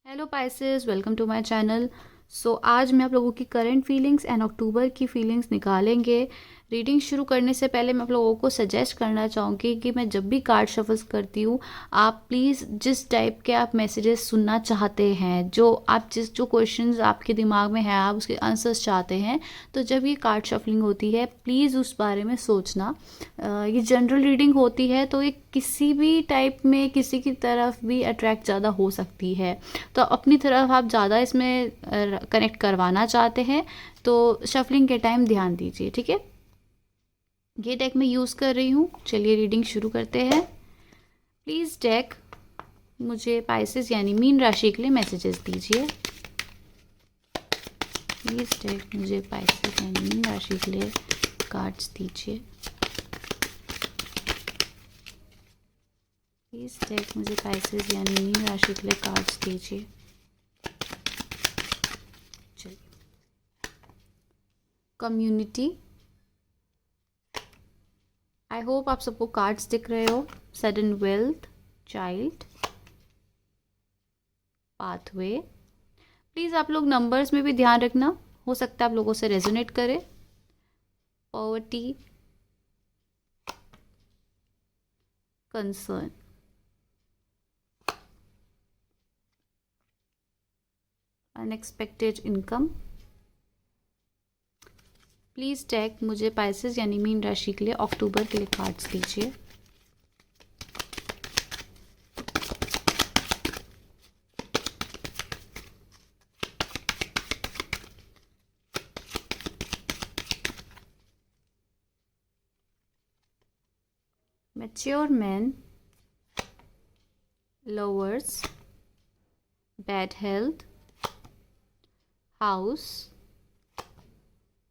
Hello Pisces, welcome to my channel. आज मैं आप लोगों की करंट फीलिंग्स एंड अक्टूबर की फीलिंग्स निकालेंगे। रीडिंग शुरू करने से पहले मैं आप लोगों को सजेस्ट करना चाहूँगी कि मैं जब भी कार्ड शफल्स करती हूँ, आप प्लीज़ जिस टाइप के आप मैसेजेस सुनना चाहते हैं, जो क्वेश्चंस आपके दिमाग में है, आप उसके आंसर्स चाहते हैं, तो जब ये कार्ड शफलिंग होती है प्लीज़ उस बारे में सोचना। ये जनरल रीडिंग होती है तो ये किसी भी टाइप में किसी की तरफ भी अट्रैक्ट ज़्यादा हो सकती है। तो अपनी तरफ आप ज़्यादा इसमें कनेक्ट करवाना चाहते हैं तो शफलिंग के टाइम ध्यान दीजिए, ठीक है। ये डेक मैं यूज़ कर रही हूँ। चलिए रीडिंग शुरू करते हैं। प्लीज़ डेक मुझे पाइसेस यानी मीन राशि के लिए मैसेजेस दीजिए। प्लीज़ डेक मुझे पाइसेस यानी मीन राशि के लिए कार्ड्स दीजिए। प्लीज़ डेक मुझे पाइसेस यानी मीन राशि के लिए कार्ड्स दीजिए। चलिए, कम्युनिटी, आई होप आप सबको कार्ड्स दिख रहे हो। Sudden wealth, child, pathway. Please आप लोग नंबर्स में भी ध्यान रखना, हो सकता है आप लोगों से रेजोनेट करे। Poverty, concern, unexpected income. Please tag मुझे पाइसेस यानी मीन राशि के लिए अक्टूबर के लिए कार्ड्स दीजिए। Mature man, lovers, bad health, house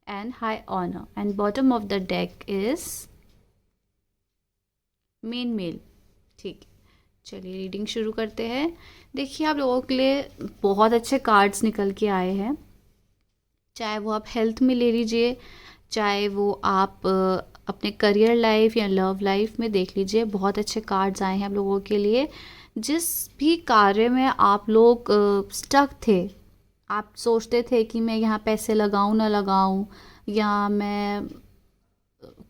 and high honor, and bottom of the deck is main male. ठीक है, चलिए रीडिंग शुरू करते हैं। देखिए, आप लोगों के लिए बहुत अच्छे कार्ड्स निकल के आए हैं। चाहे वो आप हेल्थ में ले लीजिए, चाहे वो आप अपने करियर लाइफ या लव लाइफ में देख लीजिए, बहुत अच्छे कार्ड्स आए हैं आप लोगों के लिए। जिस भी कार्य में आप लोग स्टक थे, आप सोचते थे कि मैं यहाँ पैसे लगाऊं ना लगाऊं, या मैं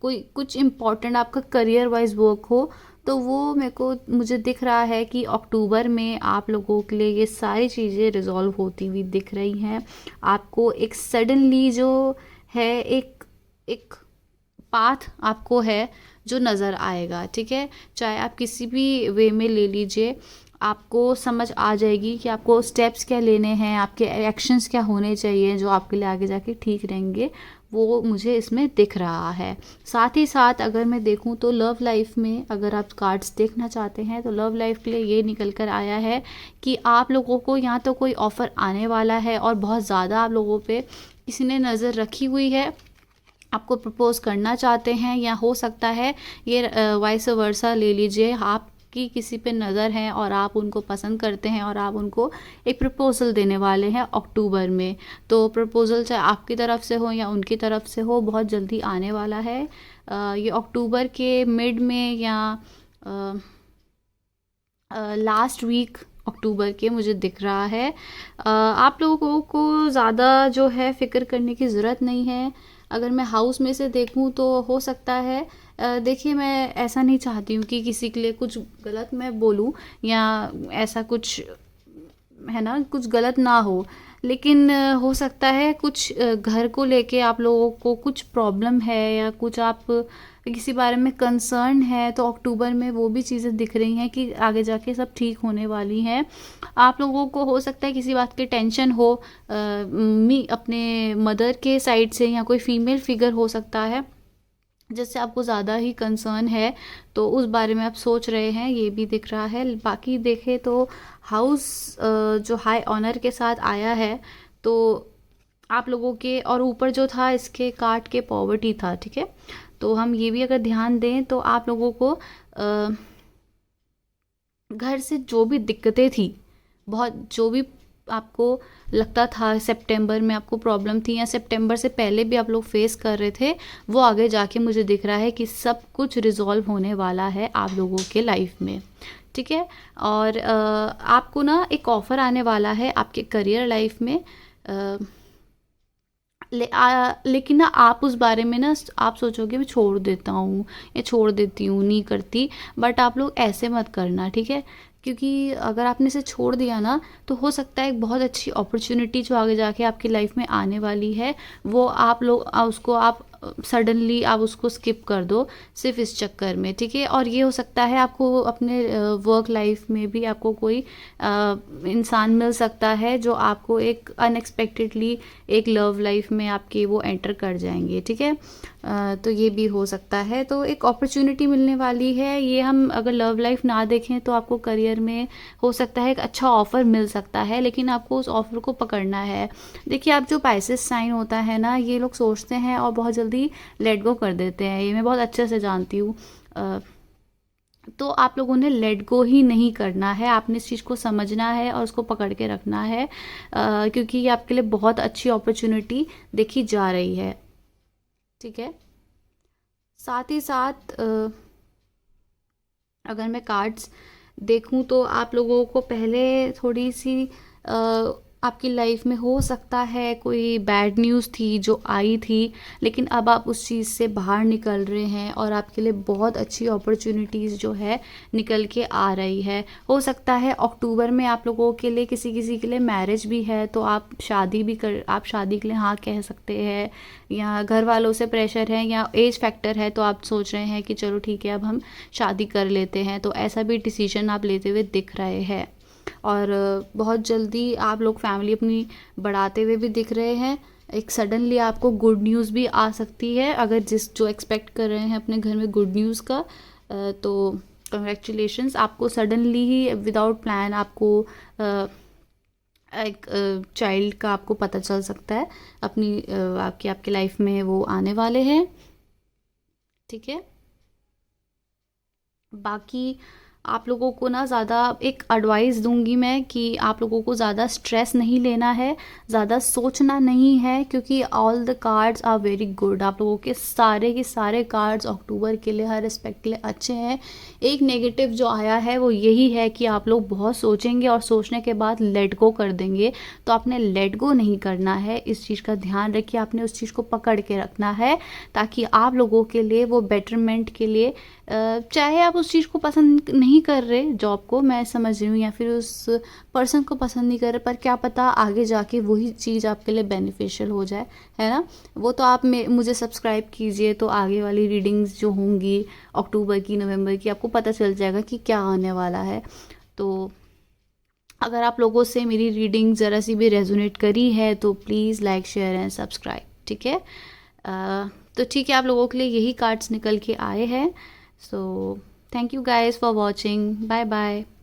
कोई कुछ इम्पोर्टेंट आपका करियर वाइज वर्क हो, तो वो मुझे दिख रहा है कि अक्टूबर में आप लोगों के लिए ये सारी चीज़ें रिजॉल्व होती हुई दिख रही हैं। आपको एक सडनली जो है एक एक पाथ आपको है जो नज़र आएगा, ठीक है। चाहे आप किसी भी वे में ले लीजिए, आपको समझ आ जाएगी कि आपको स्टेप्स क्या लेने हैं, आपके एक्शंस क्या होने चाहिए जो आपके लिए आगे जाके ठीक रहेंगे, वो मुझे इसमें दिख रहा है। साथ ही साथ अगर मैं देखूं तो लव लाइफ में अगर आप कार्ड्स देखना चाहते हैं तो लव लाइफ के लिए ये निकल कर आया है कि आप लोगों को यहाँ तो कोई ऑफ़र आने वाला है और बहुत ज़्यादा आप लोगों पे किसी ने नज़र रखी हुई है, आपको प्रपोज़ करना चाहते हैं, या हो सकता है ये वाइस वर्सा ले लीजिए, आपकी किसी पे नज़र है और आप उनको पसंद करते हैं और आप उनको एक प्रपोज़ल देने वाले हैं अक्टूबर में। तो प्रपोज़ल चाहे आपकी तरफ से हो या उनकी तरफ से हो, बहुत जल्दी आने वाला है। ये अक्टूबर के मिड में या लास्ट वीक अक्टूबर के मुझे दिख रहा है। आप लोगों को ज़्यादा जो है फ़िक्र करने की ज़रूरत नहीं है। अगर मैं हाउस में से देखूं तो हो सकता है, देखिए, मैं ऐसा नहीं चाहती हूँ कि किसी के लिए कुछ गलत मैं बोलूँ या ऐसा कुछ, है ना, कुछ गलत ना हो, लेकिन हो सकता है कुछ घर को लेके आप लोगों को कुछ प्रॉब्लम है या कुछ आप किसी बारे में कंसर्न है, तो अक्टूबर में वो भी चीज़ें दिख रही हैं कि आगे जाके सब ठीक होने वाली हैं। आप लोगों को हो सकता है किसी बात की टेंशन हो, अपने मदर के साइड से, या कोई फीमेल फिगर हो सकता है जिससे आपको ज़्यादा ही कंसर्न है, तो उस बारे में आप सोच रहे हैं, ये भी दिख रहा है। बाकी देखें तो हाउस जो हाई ऑनर के साथ आया है, तो आप लोगों के, और ऊपर जो था इसके कार्ड के पॉवर्टी था, ठीक है। तो हम ये भी अगर ध्यान दें तो आप लोगों को घर से जो भी दिक्कतें थी, बहुत जो भी आपको लगता था सितंबर में आपको प्रॉब्लम थी या सितंबर से पहले भी आप लोग फेस कर रहे थे, वो आगे जाके मुझे दिख रहा है कि सब कुछ रिजॉल्व होने वाला है आप लोगों के लाइफ में। ठीक है। और आपको ना एक ऑफ़र आने वाला है आपके करियर लाइफ में, लेकिन ना आप उस बारे में ना आप सोचोगे मैं छोड़ देता हूँ या छोड़ देती हूँ, नहीं करती। बट आप लोग ऐसे मत करना, ठीक है। क्योंकि अगर आपने इसे छोड़ दिया ना तो हो सकता है एक बहुत अच्छी अपॉर्चुनिटी जो आगे जाके आपकी लाइफ में आने वाली है, वो आप लोग उसको आप सडनली आप उसको स्किप कर दो सिर्फ इस चक्कर में, ठीक है। और ये हो सकता है आपको अपने वर्क लाइफ में भी आपको कोई इंसान मिल सकता है जो आपको एक अनएक्सपेक्टेडली एक लव लाइफ में आपके वो एंटर कर जाएंगे, ठीक है। तो ये भी हो सकता है, तो एक अपॉर्चुनिटी मिलने वाली है। ये हम अगर लव लाइफ ना देखें तो आपको करियर में हो सकता है एक अच्छा ऑफ़र मिल सकता है, लेकिन आपको उस ऑफ़र को पकड़ना है। देखिए, आप जो पाइसेस साइन होता है ना, ये लोग सोचते हैं और बहुत जल्दी लेट गो कर देते हैं, ये मैं बहुत अच्छे से जानती हूँ। तो आप लोगों ने लेट गो ही नहीं करना है, आपने इस चीज़ को समझना है और उसको पकड़ के रखना है, क्योंकि ये आपके लिए बहुत अच्छी अपॉर्चुनिटी देखी जा रही है, ठीक है। साथ ही साथ अगर मैं कार्ड्स देखूं तो आप लोगों को पहले थोड़ी सी आपकी लाइफ में हो सकता है कोई बैड न्यूज़ थी जो आई थी, लेकिन अब आप उस चीज़ से बाहर निकल रहे हैं और आपके लिए बहुत अच्छी अपॉर्चुनिटीज़ जो है निकल के आ रही है। हो सकता है अक्टूबर में आप लोगों के लिए किसी किसी के लिए मैरिज भी है, तो आप शादी के लिए हाँ कह सकते हैं, या घर वालों से प्रेशर है या एज फैक्टर है तो आप सोच रहे हैं कि चलो ठीक है अब हम शादी कर लेते हैं, तो ऐसा भी डिसीजन आप लेते हुए दिख रहे हैं। और बहुत जल्दी आप लोग फैमिली अपनी बढ़ाते हुए भी दिख रहे हैं। एक सडनली आपको गुड न्यूज़ भी आ सकती है, अगर जो एक्सपेक्ट कर रहे हैं अपने घर में गुड न्यूज़ का, तो कंग्रेचुलेशंस, आपको सडनली ही विदाउट प्लान आपको एक चाइल्ड का आपको पता चल सकता है, आपके लाइफ में वो आने वाले हैं, ठीक है। बाकी आप लोगों को ना ज़्यादा एक एडवाइस दूंगी मैं कि आप लोगों को ज़्यादा स्ट्रेस नहीं लेना है, ज़्यादा सोचना नहीं है, क्योंकि all the cards are very good. आप लोगों के सारे कार्ड्स अक्टूबर के लिए हर एस्पेक्ट के लिए अच्छे हैं। एक नेगेटिव जो आया है वो यही है कि आप लोग बहुत सोचेंगे और सोचने के बाद लेट गो कर देंगे, तो आपने लेट गो नहीं करना है, इस चीज़ का ध्यान रखिए। आपने उस चीज़ को पकड़ के रखना है ताकि आप लोगों के लिए वो बेटरमेंट के लिए, चाहे आप उस चीज़ को पसंद नहीं कर रहे, जॉब को मैं समझ रही हूँ, या फिर उस पर्सन को पसंद नहीं कर रहे, पर क्या पता आगे जाके वही चीज़ आपके लिए बेनिफिशियल हो जाए, है ना। वो तो आप मुझे सब्सक्राइब कीजिए तो आगे वाली रीडिंग्स जो होंगी अक्टूबर की, नवंबर की, आपको पता चल जाएगा कि क्या आने वाला है। तो अगर आप लोगों से मेरी रीडिंग ज़रा सी भी रेजोनेट करी है तो please like share and subscribe, ठीक है। तो ठीक है, आप लोगों के लिए यही कार्ड्स निकल के आए हैं। So thank you guys for watching. Bye bye.